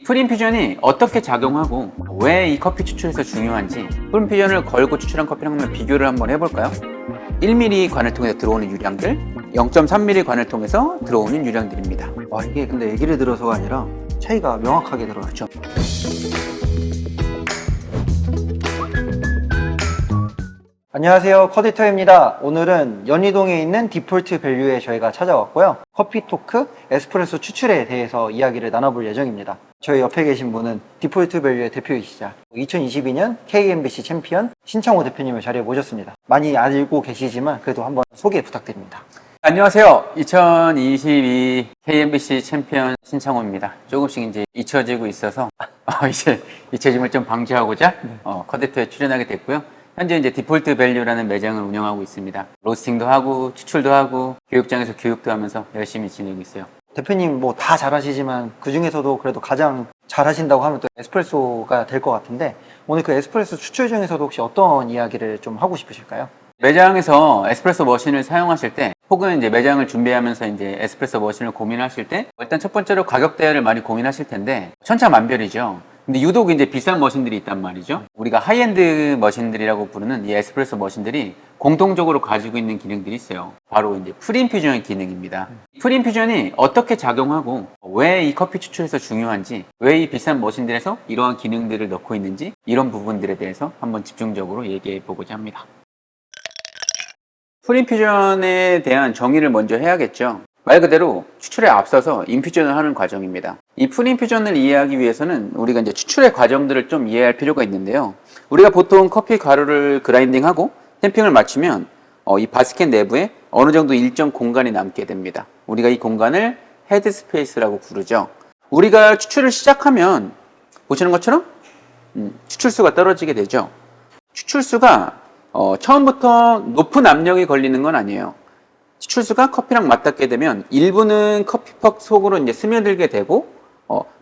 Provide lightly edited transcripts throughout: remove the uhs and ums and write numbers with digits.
프린퓨전이 어떻게 작용하고 왜 이 커피 추출에서 중요한지 프린퓨전을 걸고 추출한 커피랑 한번 비교를 한번 해볼까요? 1ml 관을 통해서 들어오는 유량들, 0.3ml 관을 통해서 들어오는 유량들입니다. 와, 이게 근데 얘기를 들어서가 아니라 차이가 명확하게 들어갔죠. 안녕하세요, 커디터입니다. 오늘은 연희동에 있는 디폴트 밸류에 저희가 찾아왔고요. 커피토크 에스프레소 추출에 대해서 이야기를 나눠볼 예정입니다. 저희 옆에 계신 분은 디폴트 밸류의 대표이시자 2022년 KMBC 챔피언 신창호 대표님을 자리에 모셨습니다. 많이 알고 계시지만 그래도 한번 소개 부탁드립니다. 안녕하세요. 2022 KMBC 챔피언 신창호입니다. 조금씩 이제 잊혀지고 있어서 이제 잊혀짐을 좀 방지하고자 커디터에 출연하게 됐고요. 현재 이제 디폴트 밸류라는 매장을 운영하고 있습니다. 로스팅도 하고 추출도 하고 교육장에서 교육도 하면서 열심히 지내고 있어요. 대표님 뭐 다 잘하시지만 그 중에서도 그래도 가장 잘하신다고 하면 또 에스프레소가 될 것 같은데, 오늘 그 에스프레소 추출 중에서도 혹시 어떤 이야기를 좀 하고 싶으실까요? 매장에서 에스프레소 머신을 사용하실 때, 혹은 이제 매장을 준비하면서 이제 에스프레소 머신을 고민하실 때, 일단 첫 번째로 가격 대를 많이 고민하실 텐데 천차만별이죠. 근데 유독 이제 비싼 머신들이 있단 말이죠. 우리가 하이엔드 머신들이라고 부르는 이 에스프레소 머신들이 공통적으로 가지고 있는 기능들이 있어요. 바로 이제 프린퓨전의 기능입니다. 프린퓨전이 어떻게 작용하고 왜 이 커피 추출에서 중요한지, 왜 이 비싼 머신들에서 이러한 기능들을 넣고 있는지, 이런 부분들에 대해서 한번 집중적으로 얘기해 보고자 합니다. 프린퓨전에 대한 정의를 먼저 해야겠죠. 말 그대로 추출에 앞서서 인퓨전을 하는 과정입니다. 이 프린퓨전을 이해하기 위해서는 우리가 이제 추출의 과정들을 좀 이해할 필요가 있는데요. 우리가 보통 커피 가루를 그라인딩하고 템핑을 마치면 이 바스켓 내부에 어느 정도 일정 공간이 남게 됩니다. 우리가 이 공간을 헤드 스페이스라고 부르죠. 우리가 추출을 시작하면 보시는 것처럼 추출수가 떨어지게 되죠. 추출수가 처음부터 높은 압력이 걸리는 건 아니에요. 추출수가 커피랑 맞닿게 되면 일부는 커피퍽 속으로 이제 스며들게 되고,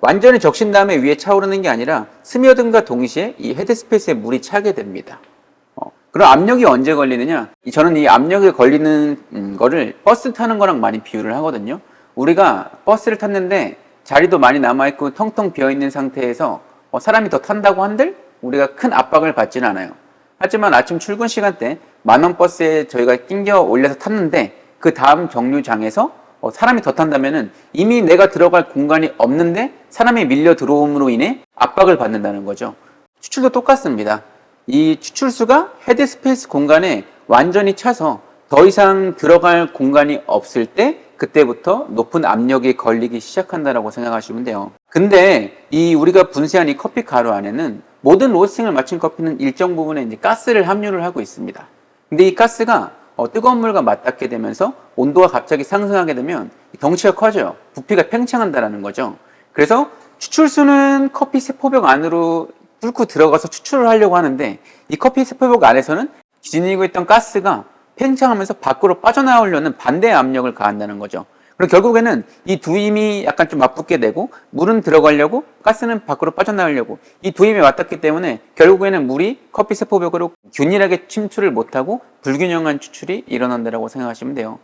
완전히 적신 다음에 위에 차오르는 게 아니라 스며든과 동시에 이 헤드 스페이스에 물이 차게 됩니다. 그럼 압력이 언제 걸리느냐? 저는 이 압력이 걸리는 거를 버스 타는 거랑 많이 비유를 하거든요. 우리가 버스를 탔는데 자리도 많이 남아있고 텅텅 비어있는 상태에서 사람이 더 탄다고 한들 우리가 큰 압박을 받지는 않아요. 하지만 아침 출근 시간대 만원 버스에 저희가 낑겨 올려서 탔는데 그 다음 정류장에서 사람이 더 탄다면은 이미 내가 들어갈 공간이 없는데 사람이 밀려 들어옴으로 인해 압박을 받는다는 거죠. 추출도 똑같습니다. 이 추출수가 헤드 스페이스 공간에 완전히 차서 더 이상 들어갈 공간이 없을 때 그때부터 높은 압력이 걸리기 시작한다라고 생각하시면 돼요. 근데 이 우리가 분쇄한 이 커피 가루 안에는 모든 로스팅을 마친 커피는 일정 부분에 이제 가스를 함유를 하고 있습니다. 근데 이 가스가 뜨거운 물과 맞닿게 되면서 온도가 갑자기 상승하게 되면 덩치가 커져요. 부피가 팽창한다라는 거죠. 그래서 추출수는 커피 세포벽 안으로 뚫고 들어가서 추출을 하려고 하는데, 이 커피 세포벽 안에서는 지니고 있던 가스가 팽창하면서 밖으로 빠져나오려는 반대의 압력을 가한다는 거죠. 그리고 결국에는 이 두 힘이 약간 좀 맞붙게 되고, 물은 들어가려고 가스는 밖으로 빠져나오려고, 이 두 힘이 맞닿기 때문에 결국에는 물이 커피 세포벽으로 균일하게 침투를 못하고 불균형한 추출이 일어난다고 생각하시면 돼요.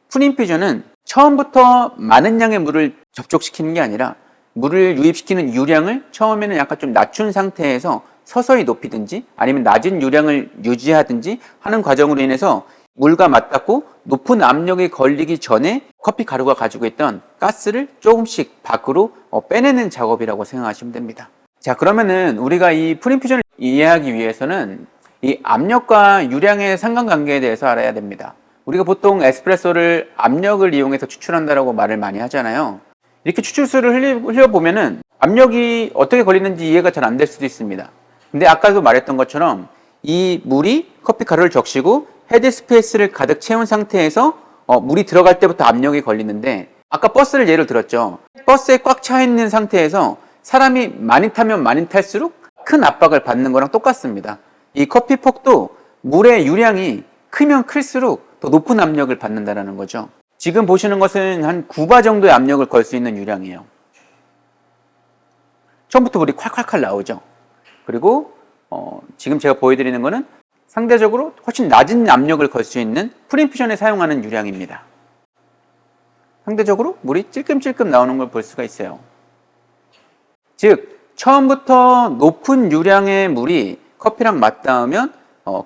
프린퓨전은 처음부터 많은 양의 물을 접촉시키는 게 아니라 물을 유입시키는 유량을 처음에는 약간 좀 낮춘 상태에서 서서히 높이든지 아니면 낮은 유량을 유지하든지 하는 과정으로 인해서 물과 맞닿고 높은 압력이 걸리기 전에 커피 가루가 가지고 있던 가스를 조금씩 밖으로 빼내는 작업이라고 생각하시면 됩니다. 자, 그러면은 우리가 이 프린퓨전을 이해하기 위해서는 이 압력과 유량의 상관관계에 대해서 알아야 됩니다. 우리가 보통 에스프레소를 압력을 이용해서 추출한다라고 말을 많이 하잖아요. 이렇게 추출수를 흘려보면은 압력이 어떻게 걸리는지 이해가 잘 안 될 수도 있습니다. 근데 아까도 말했던 것처럼 이 물이 커피 가루를 적시고 헤드 스페이스를 가득 채운 상태에서 물이 들어갈 때부터 압력이 걸리는데, 아까 버스를 예를 들었죠. 버스에 꽉 차 있는 상태에서 사람이 많이 타면 많이 탈수록 큰 압박을 받는 거랑 똑같습니다. 이 커피퍽도 물의 유량이 크면 클수록 더 높은 압력을 받는다는 거죠. 지금 보시는 것은 한 9바 정도의 압력을 걸 수 있는 유량이에요. 처음부터 물이 콸콸콸 나오죠. 그리고 지금 제가 보여드리는 거는 상대적으로 훨씬 낮은 압력을 걸 수 있는 프린퓨전에 사용하는 유량입니다. 상대적으로 물이 찔끔찔끔 나오는 걸 볼 수가 있어요. 즉 처음부터 높은 유량의 물이 커피랑 맞닿으면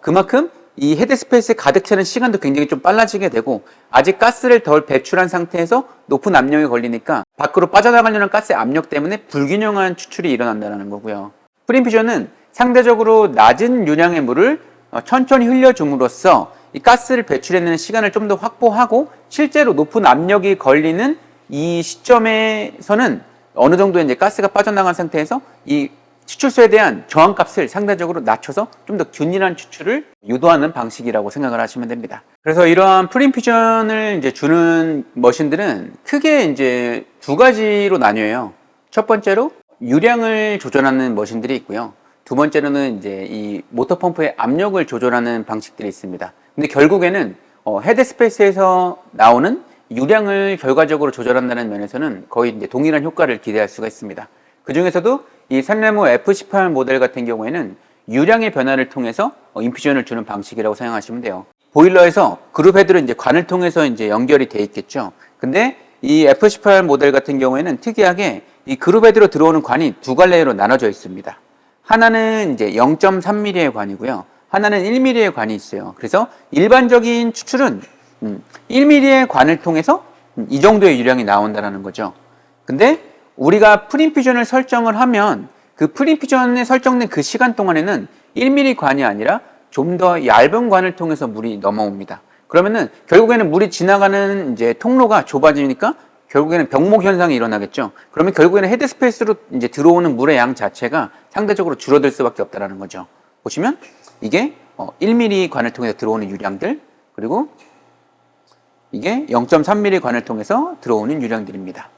그만큼 이 헤드스페이스에 가득 차는 시간도 굉장히 좀 빨라지게 되고 아직 가스를 덜 배출한 상태에서 높은 압력이 걸리니까 밖으로 빠져나가려는 가스의 압력 때문에 불균형한 추출이 일어난다는 거고요. 프린퓨전은 상대적으로 낮은 유량의 물을 천천히 흘려줌으로써 이 가스를 배출해내는 시간을 좀 더 확보하고 실제로 높은 압력이 걸리는 이 시점에서는 어느 정도 이제 가스가 빠져나간 상태에서 이 추출수에 대한 저항값을 상대적으로 낮춰서 좀 더 균일한 추출을 유도하는 방식이라고 생각을 하시면 됩니다. 그래서 이러한 프린퓨전을 이제 주는 머신들은 크게 이제 두 가지로 나뉘어요. 첫 번째로 유량을 조절하는 머신들이 있고요. 두 번째로는 이제 이 모터 펌프의 압력을 조절하는 방식들이 있습니다. 근데 결국에는 헤드스페이스에서 나오는 유량을 결과적으로 조절한다는 면에서는 거의 이제 동일한 효과를 기대할 수가 있습니다. 그 중에서도 이 산레모 F18 모델 같은 경우에는 유량의 변화를 통해서 인퓨전을 주는 방식이라고 생각하시면 돼요. 보일러에서 그룹 헤드로 이제 관을 통해서 이제 연결이 돼 있겠죠. 근데 이 F18 모델 같은 경우에는 특이하게 이 그룹 헤드로 들어오는 관이 두 갈래로 나눠져 있습니다. 하나는 이제 0.3mm의 관이고요. 하나는 1mm의 관이 있어요. 그래서 일반적인 추출은 1mm의 관을 통해서 이 정도의 유량이 나온다는 거죠. 근데 우리가 프린퓨전을 설정을 하면 그 프린퓨전에 설정된 그 시간 동안에는 1mm 관이 아니라 좀 더 얇은 관을 통해서 물이 넘어옵니다. 그러면은 결국에는 물이 지나가는 이제 통로가 좁아지니까 결국에는 병목 현상이 일어나겠죠. 그러면 결국에는 헤드스페이스로 이제 들어오는 물의 양 자체가 상대적으로 줄어들 수밖에 없다는 거죠. 보시면 이게 1mm 관을 통해서 들어오는 유량들, 그리고 이게 0.3mm 관을 통해서 들어오는 유량들입니다.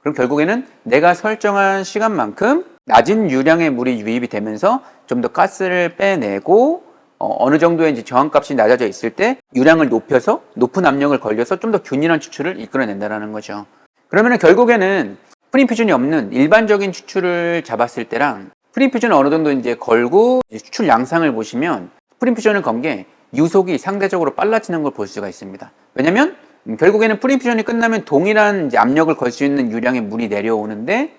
그럼 결국에는 내가 설정한 시간만큼 낮은 유량의 물이 유입이 되면서 좀 더 가스를 빼내고 어느 정도의 이제 저항값이 낮아져 있을 때 유량을 높여서 높은 압력을 걸려서 좀 더 균일한 추출을 이끌어낸다는 거죠. 그러면 결국에는 프린퓨전이 없는 일반적인 추출을 잡았을 때랑 프린퓨전을 어느 정도 이제 걸고 추출 양상을 보시면 프린퓨전을 건 게 유속이 상대적으로 빨라지는 걸 볼 수가 있습니다. 왜냐면 결국에는 프린퓨전이 끝나면 동일한 이제 압력을 걸 수 있는 유량의 물이 내려오는데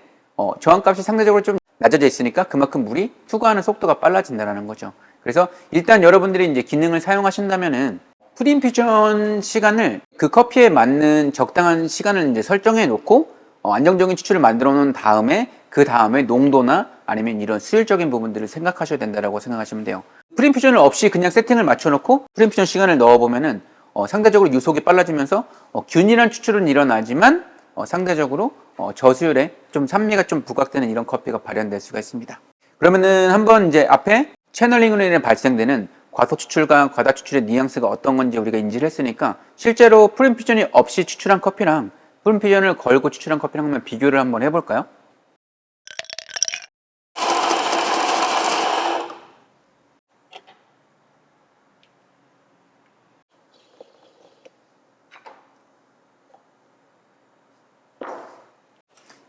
저항값이 상대적으로 좀 낮아져 있으니까 그만큼 물이 투과하는 속도가 빨라진다는 거죠. 그래서 일단 여러분들이 이제 기능을 사용하신다면은 프린퓨전 시간을 그 커피에 맞는 적당한 시간을 이제 설정해 놓고 안정적인 추출을 만들어 놓은 다음에 그 다음에 농도나 아니면 이런 수율적인 부분들을 생각하셔야 된다고 생각하시면 돼요. 프린퓨전을 없이 그냥 세팅을 맞춰 놓고 프린퓨전 시간을 넣어 보면은 상대적으로 유속이 빨라지면서 균일한 추출은 일어나지만 상대적으로 저수율에 좀 산미가 좀 부각되는 이런 커피가 발현될 수가 있습니다. 그러면은 한번 이제 앞에 채널링으로 인해 발생되는 과속 추출과 과다 추출의 뉘앙스가 어떤 건지 우리가 인지를 했으니까 실제로 프린퓨전이 없이 추출한 커피랑 프린퓨전을 걸고 추출한 커피랑 한번 비교를 한번 해볼까요?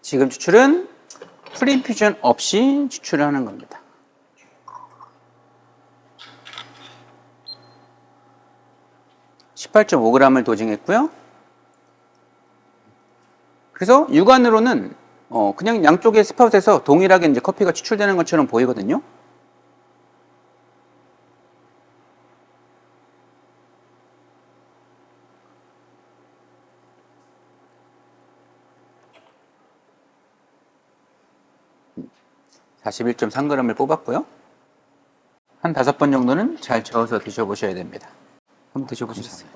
지금 추출은 프린퓨전 없이 추출을 하는 겁니다. (18.5g을) 도징했고요. 그래서 육안으로는 그냥 양쪽의 스파웃에서 동일하게 이제 커피가 추출되는 것처럼 보이거든요. (41.3g을) 뽑았고요. 한 5번 정도는 잘 저어서 드셔보셔야 됩니다. 한번 드셔보시겠어요?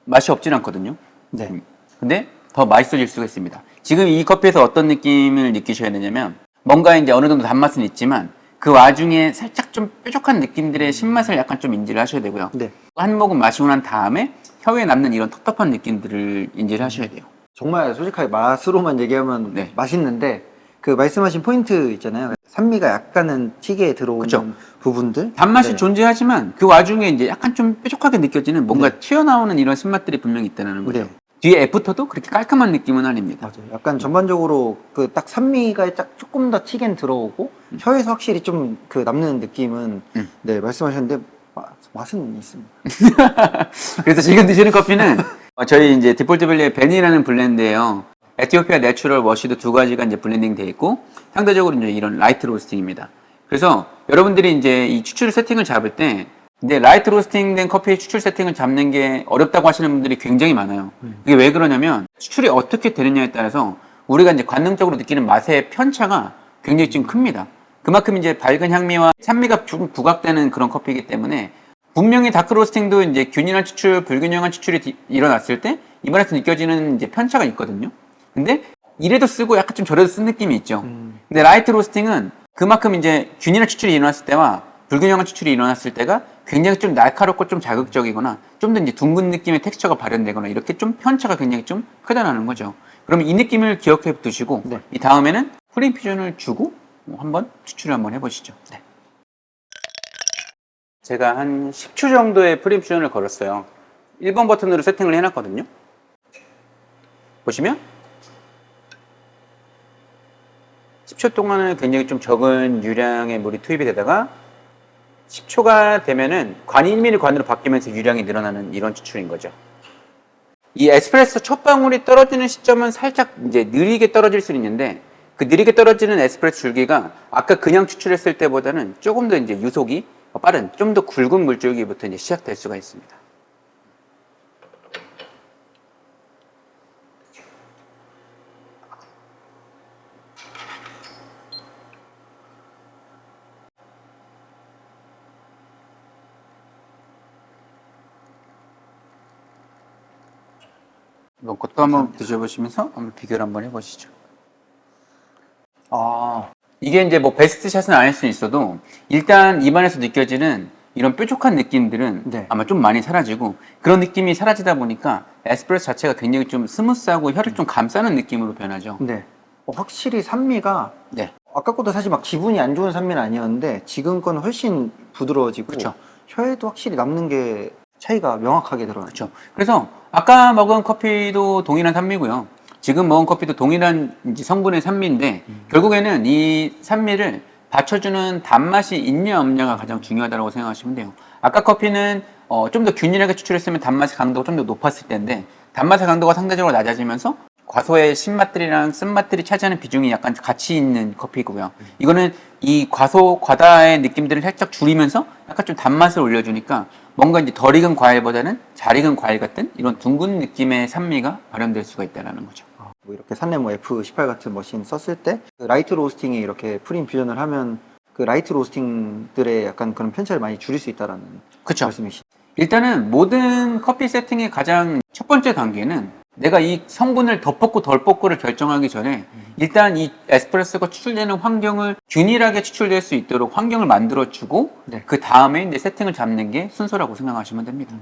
맛이 없진 않거든요. 네. 근데 더 맛있어질 수가 있습니다. 지금 이 커피에서 어떤 느낌을 느끼셔야 되냐면 뭔가 이제 어느 정도 단맛은 있지만 그 와중에 살짝 좀 뾰족한 느낌들의 신맛을 약간 좀 인지를 하셔야 되고요. 네. 한 모금 마시고 난 다음에 혀에 남는 이런 텁텁한 느낌들을 인지를 하셔야 돼요. 정말 솔직하게 맛으로만 얘기하면 네. 맛있는데 그 말씀하신 포인트 있잖아요. 산미가 약간은 튀게 들어오는 그쵸. 부분들. 단맛이 네. 존재하지만 그 와중에 이제 약간 좀 뾰족하게 느껴지는 뭔가 네. 튀어나오는 이런 신맛들이 분명히 있다는 거죠. 네. 뒤에 애프터도 그렇게 깔끔한 느낌은 아닙니다. 맞아요. 약간 전반적으로 그 딱 산미가 딱 조금 더 튀긴 들어오고 혀에서 확실히 좀 그 남는 느낌은 네 말씀하셨는데 맛은 있습니다. 그래서 지금 드시는 커피는 저희 이제 디폴트 밸류의 벤이라는 블렌드예요. 에티오피아 내추럴 워시드 두 가지가 이제 블렌딩 돼 있고 상대적으로 이제 이런 라이트 로스팅입니다. 그래서 여러분들이 이제 이 추출 세팅을 잡을 때 근데 라이트 로스팅된 커피 추출 세팅을 잡는 게 어렵다고 하시는 분들이 굉장히 많아요. 이게 왜 그러냐면 추출이 어떻게 되느냐에 따라서 우리가 이제 관능적으로 느끼는 맛의 편차가 굉장히 좀 큽니다. 그만큼 이제 밝은 향미와 산미가 좀 부각되는 그런 커피이기 때문에 분명히 다크 로스팅도 이제 균일한 추출, 불균형한 추출이 일어났을 때 입안에서 느껴지는 이제 편차가 있거든요. 근데 이래도 쓰고 약간 좀 저래도 쓴 느낌이 있죠. 근데 라이트 로스팅은 그만큼 이제 균일한 추출이 일어났을 때와 불균형한 추출이 일어났을 때가 굉장히 좀 날카롭고 좀 자극적이거나 좀 더 이제 둥근 느낌의 텍스처가 발현되거나 이렇게 좀 편차가 굉장히 좀 크다는 거죠. 그러면 이 느낌을 기억해 두시고 네. 이 다음에는 프리인퓨전을 주고 한번 추출을 한번 해보시죠. 네. 제가 한 10초 정도의 프리인퓨전을 걸었어요. 1번 버튼으로 세팅을 해놨거든요. 보시면 10초 동안은 굉장히 좀 적은 유량의 물이 투입이 되다가 10초가 되면은 관이 1mm 관으로 바뀌면서 유량이 늘어나는 이런 추출인 거죠. 이 에스프레소 첫 방울이 떨어지는 시점은 살짝 이제 느리게 떨어질 수 있는데 그 느리게 떨어지는 에스프레소 줄기가 아까 그냥 추출했을 때보다는 조금 더 이제 유속이 빠른 좀 더 굵은 물줄기부터 이제 시작될 수가 있습니다. 이번 것도 한번 드셔보시면서 한번 비교를 한번 해보시죠. 이게 이제 뭐 베스트 샷은 아닐 수 있어도 일단 입안에서 느껴지는 이런 뾰족한 느낌들은 네. 아마 좀 많이 사라지고 그런 느낌이 사라지다 보니까 에스프레소 자체가 굉장히 좀 스무스하고 혀를 좀 감싸는 느낌으로 변하죠. 네. 확실히 산미가 네. 아까 것도 사실 막 기분이 안 좋은 산미는 아니었는데 지금 건 훨씬 부드러워지고 그쵸. 혀에도 확실히 남는 게 차이가 명확하게 들어요. 그렇죠. 그래서 아까 먹은 커피도 동일한 산미고요. 지금 먹은 커피도 동일한 이제 성분의 산미인데 결국에는 이 산미를 받쳐주는 단맛이 있냐 없냐가 가장 중요하다고 생각하시면 돼요. 아까 커피는 좀 더 균일하게 추출했으면 단맛의 강도가 좀 더 높았을 텐데 단맛의 강도가 상대적으로 낮아지면서 과소의 신맛들이랑 쓴맛들이 차지하는 비중이 약간 같이 있는 커피고요. 이거는 이 과소, 과다의 느낌들을 살짝 줄이면서 약간 좀 단맛을 올려주니까 뭔가 이제 덜 익은 과일보다는 잘 익은 과일 같은 이런 둥근 느낌의 산미가 발현될 수가 있다는 거죠. 뭐 이렇게 산레모 F18 같은 머신 썼을 때 그 라이트 로스팅에 이렇게 프리인퓨전을 하면 그 라이트 로스팅들의 약간 그런 편차를 많이 줄일 수 있다라는 그쵸. 말씀이시죠? 일단은 모든 커피 세팅의 가장 첫 번째 단계는 내가 이 성분을 더 뽑고 덜 뽑고를 결정하기 전에 일단 이 에스프레소가 추출되는 환경을 균일하게 추출될 수 있도록 환경을 만들어주고 네. 그 다음에 이제 세팅을 잡는 게 순서라고 생각하시면 됩니다.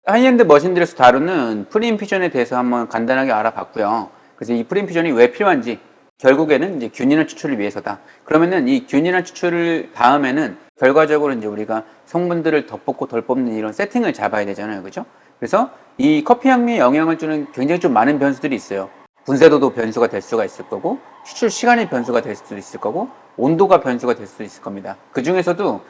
하이엔드 머신들에서 다루는 프리인퓨전에 대해서 한번 간단하게 알아봤고요. 그래서 이 프리인퓨전이 왜 필요한지 결국에는 이제 균일한 추출을 위해서다. 그러면은 이 균일한 추출을 다음에는 결과적으로 이제 우리가 성분들을 더 뽑고 덜 뽑는 이런 세팅을 잡아야 되잖아요. 그죠? 그래서 이 커피 향미에 영향을 주는 굉장히 좀 많은 변수들이 있어요. 분쇄도도 변수가 될 수가 있을 거고, 추출 시간이 변수가 될 수도 있을 거고, 온도가 변수가 될 수도 있을 겁니다. 그 중에서도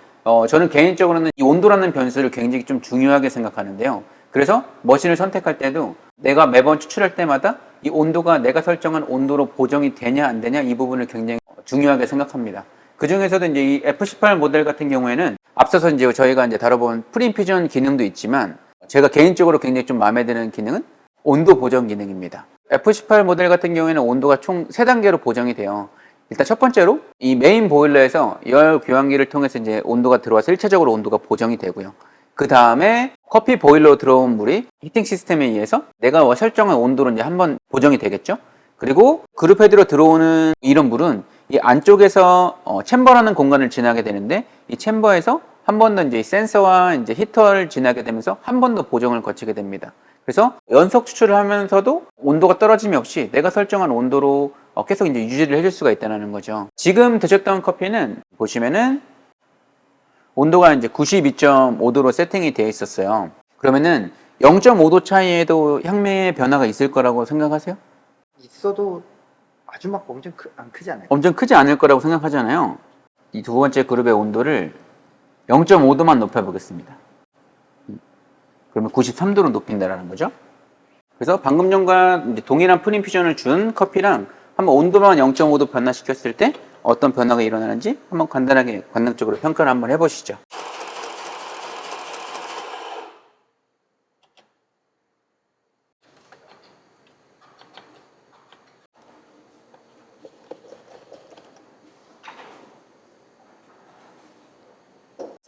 저는 개인적으로는 이 온도라는 변수를 굉장히 좀 중요하게 생각하는데요. 그래서 머신을 선택할 때도 내가 매번 추출할 때마다 이 온도가 내가 설정한 온도로 보정이 되냐 안 되냐 이 부분을 굉장히 중요하게 생각합니다. 그 중에서도 이제 이 F18 모델 같은 경우에는 앞서서 이제 저희가 이제 다뤄본 프리인퓨전 기능도 있지만 제가 개인적으로 굉장히 좀 마음에 드는 기능은 온도 보정 기능입니다. F18 모델 같은 경우에는 온도가 총 3단계로 보정이 돼요. 일단 첫 번째로 이 메인 보일러에서 열 교환기를 통해서 이제 온도가 들어와서 1차적으로 온도가 보정이 되고요. 그 다음에 커피 보일러로 들어온 물이 히팅 시스템에 의해서 내가 설정한 온도로 이제 한번 보정이 되겠죠. 그리고 그룹 헤드로 들어오는 이런 물은 이 안쪽에서 챔버라는 공간을 지나게 되는데 이 챔버에서 한 번 더 이제 센서와 이제 히터를 지나게 되면서 한 번 더 보정을 거치게 됩니다. 그래서 연속 추출을 하면서도 온도가 떨어짐이 없이 내가 설정한 온도로 계속 이제 유지를 해줄 수가 있다는 거죠. 지금 드셨던 커피는 보시면은 온도가 이제 92.5도로 세팅이 되어 있었어요. 그러면은 0.5도 차이에도 향미의 변화가 있을 거라고 생각하세요? 있어도 아주 막 엄청 안 크지 않아요? 엄청 크지 않을 거라고 생각하잖아요. 이 두 번째 그룹의 온도를 0.5도만 높여보겠습니다. 그러면 93도로 높인다라는 거죠. 그래서 방금 전과 이제 동일한 프린퓨전을 준 커피랑 한번 온도만 0.5도 변화시켰을 때 어떤 변화가 일어나는지 한번 간단하게 관능적으로 평가를 한번 해보시죠.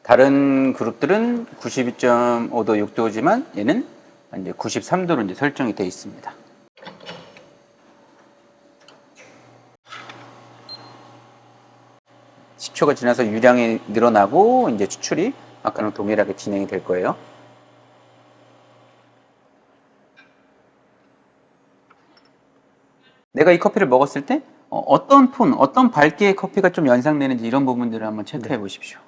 다른 그룹들은 92.5도, 6도지만 얘는 이제 93도로 이제 설정이 되어 있습니다. (10초가) 지나서 유량이 늘어나고 이제 추출이 아까랑 동일하게 진행이 될 거예요. 내가 이 커피를 먹었을 때 어떤 톤, 어떤 밝기의 커피가 좀 연상되는지 이런 부분들을 한번 체크해 보십시오.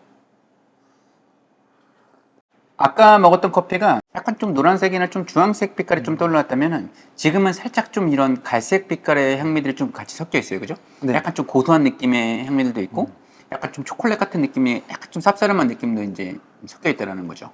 아까 먹었던 커피가 약간 좀 노란색이나 좀 주황색 빛깔이 좀 떠올랐다면은 지금은 살짝 좀 이런 갈색 빛깔의 향미들이 좀 같이 섞여 있어요. 그죠? 네. 약간 좀 고소한 느낌의 향미들도 있고 약간 좀 초콜릿 같은 느낌이 약간 좀 쌉싸름한 느낌도 이제 섞여 있다라는 거죠.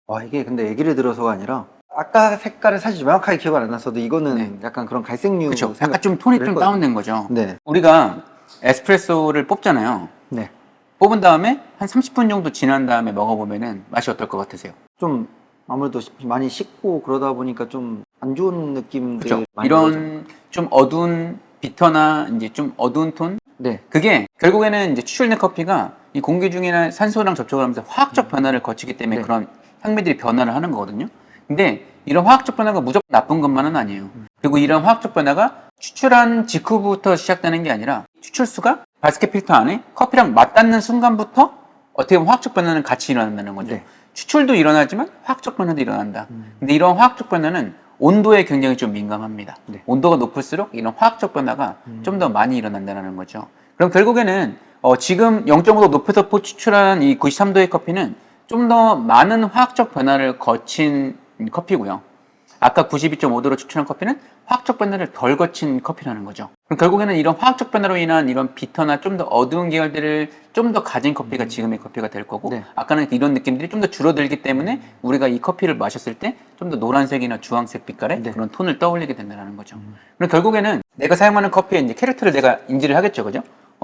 와, 이게 근데 얘기를 들어서가 아니라 아까 색깔을 사실 명확하게 기억을 안 났어도 이거는 네. 약간 그런 갈색류 그렇죠. 약간 좀 톤이 좀 했거든요. 다운된 거죠. 네. 우리가 에스프레소를 뽑잖아요. 네. 뽑은 다음에 한 30분 정도 지난 다음에 먹어보면은 맛이 어떨 것 같으세요? 좀 아무래도 많이 식고 그러다 보니까 좀 안 좋은 느낌들 그렇죠. 많이 나오죠. 이런 좀 어두운 비터나 이제 좀 어두운 톤, 네. 그게 결국에는 이제 추출된 커피가 이 공기 중이나 산소랑 접촉을 하면서 화학적 변화를 거치기 때문에 네. 그런 향미들이 변화를 하는 거거든요. 근데 이런 화학적 변화가 무조건 나쁜 것만은 아니에요. 그리고 이런 화학적 변화가 추출한 직후부터 시작되는 게 아니라 추출수가 바스켓 필터 안에 커피랑 맞닿는 순간부터 어떻게 보면 화학적 변화는 같이 일어난다는 거죠. 네. 추출도 일어나지만 화학적 변화도 일어난다. 근데 이런 화학적 변화는 온도에 굉장히 좀 민감합니다. 네. 온도가 높을수록 이런 화학적 변화가 좀 더 많이 일어난다는 거죠. 그럼 결국에는 지금 0.5도 높여서 추출한 이 93도의 커피는 좀 더 많은 화학적 변화를 거친 커피고요. 아까 92.5도로 추출한 커피는 화학적 변화를 덜 거친 커피라는 거죠. 그럼 결국에는 이런 화학적 변화로 인한 이런 비터나 좀 더 어두운 계열들을 좀 더 가진 커피가 지금의 커피가 될 거고, 네. 아까는 이런 느낌들이 좀 더 줄어들기 때문에 우리가 이 커피를 마셨을 때 좀 더 노란색이나 주황색 빛깔의 네. 그런 톤을 떠올리게 된다는 거죠. 그럼 결국에는 내가 사용하는 커피의 이제 캐릭터를 내가 인지를 하겠죠, 그죠?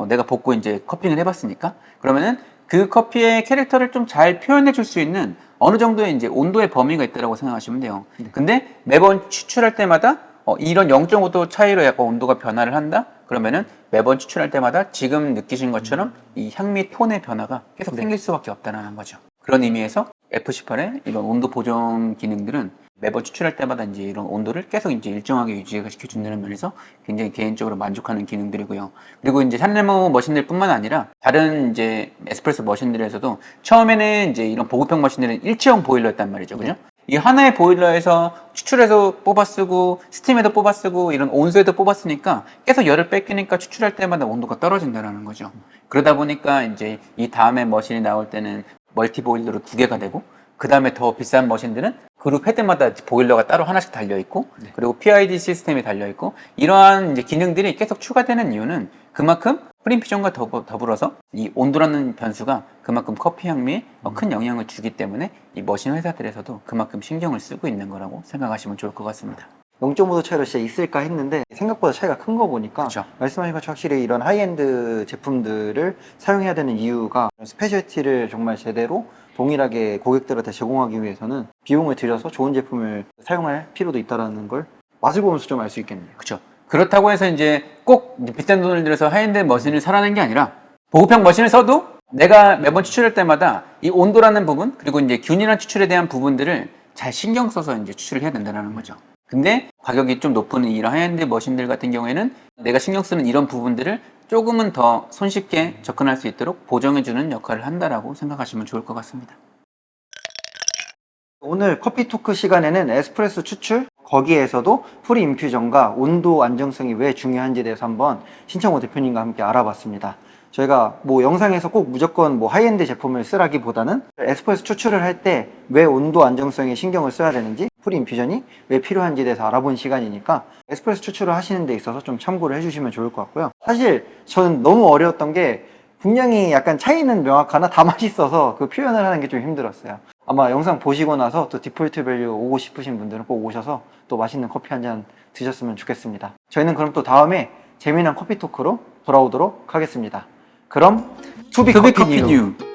내가 볶고 이제 커핑을 해봤으니까. 그러면은 그 커피의 캐릭터를 좀 잘 표현해 줄 수 있는 어느 정도의 이제 온도의 범위가 있다고 생각하시면 돼요. 근데 매번 추출할 때마다 이런 0.5도 차이로 약간 온도가 변화를 한다? 그러면은 매번 추출할 때마다 지금 느끼신 것처럼 이 향미 톤의 변화가 계속 생길 수밖에 없다는 거죠. 그런 의미에서 F18의 이런 온도 보정 기능들은 매번 추출할 때마다 이제 이런 온도를 계속 이제 일정하게 유지시켜준다는 면에서 굉장히 개인적으로 만족하는 기능들이고요. 그리고 이제 산레모 머신들 뿐만 아니라 다른 이제 에스프레소 머신들에서도 처음에는 이제 이런 보급형 머신들은 일체형 보일러였단 말이죠. 그죠? 이 하나의 보일러에서 추출해서 뽑아 쓰고 스팀에도 뽑아 쓰고 이런 온수에도 뽑아 쓰니까 계속 열을 뺏기니까 추출할 때마다 온도가 떨어진다는 거죠. 그러다 보니까 이제 이 다음에 머신이 나올 때는 멀티 보일러로 2개가 되고, 그 다음에 더 비싼 머신들은 그룹 헤드마다 보일러가 따로 하나씩 달려 있고, 그리고 PID 시스템이 달려 있고, 이러한 이제 기능들이 계속 추가되는 이유는 그만큼 프린퓨전과 더불어서 이 온도라는 변수가 그만큼 커피 향미에 큰 영향을 주기 때문에 이 머신 회사들에서도 그만큼 신경을 쓰고 있는 거라고 생각하시면 좋을 것 같습니다. 0.5도 차이로 진짜 있을까 했는데 생각보다 차이가 큰 거 보니까 그쵸. 말씀하신 것처럼 확실히 이런 하이엔드 제품들을 사용해야 되는 이유가 스페셜티를 정말 제대로 동일하게 고객들한테 제공하기 위해서는 비용을 들여서 좋은 제품을 사용할 필요도 있다는 걸 맛을 보면서 좀 알 수 있겠네요. 그렇죠. 그렇다고 해서 이제 꼭 비싼 돈을 들여서 하이엔드 머신을 사라는 게 아니라 보급형 머신을 써도 내가 매번 추출할 때마다 이 온도라는 부분, 그리고 이제 균일한 추출에 대한 부분들을 잘 신경 써서 이제 추출을 해야 된다는 거죠. 근데 가격이 좀 높은 이런 하이엔드 머신들 같은 경우에는 내가 신경 쓰는 이런 부분들을 조금은 더 손쉽게 접근할 수 있도록 보정해주는 역할을 한다라고 생각하시면 좋을 것 같습니다. 오늘 커피 토크 시간에는 에스프레소 추출, 거기에서도 프리 인퓨전과 온도 안정성이 왜 중요한지에 대해서 한번 신창호 대표님과 함께 알아봤습니다. 저희가 뭐 영상에서 꼭 무조건 뭐 하이엔드 제품을 쓰라기보다는 에스프레소 추출을 할 때 왜 온도 안정성에 신경을 써야 되는지, 프리 인퓨전이 왜 필요한지에 대해서 알아본 시간이니까 에스프레소 추출을 하시는 데 있어서 좀 참고를 해주시면 좋을 것 같고요. 사실 저는 너무 어려웠던 게 분명히 약간 차이는 명확하나 다 맛있어서 그 표현을 하는 게 좀 힘들었어요. 아마 영상 보시고 나서 또 디폴트 밸류 오고 싶으신 분들은 꼭 오셔서 또 맛있는 커피 한 잔 드셨으면 좋겠습니다. 저희는 그럼 또 다음에 재미난 커피 토크로 돌아오도록 하겠습니다. 그럼 투비 투비 커피 커피 뉴 뉴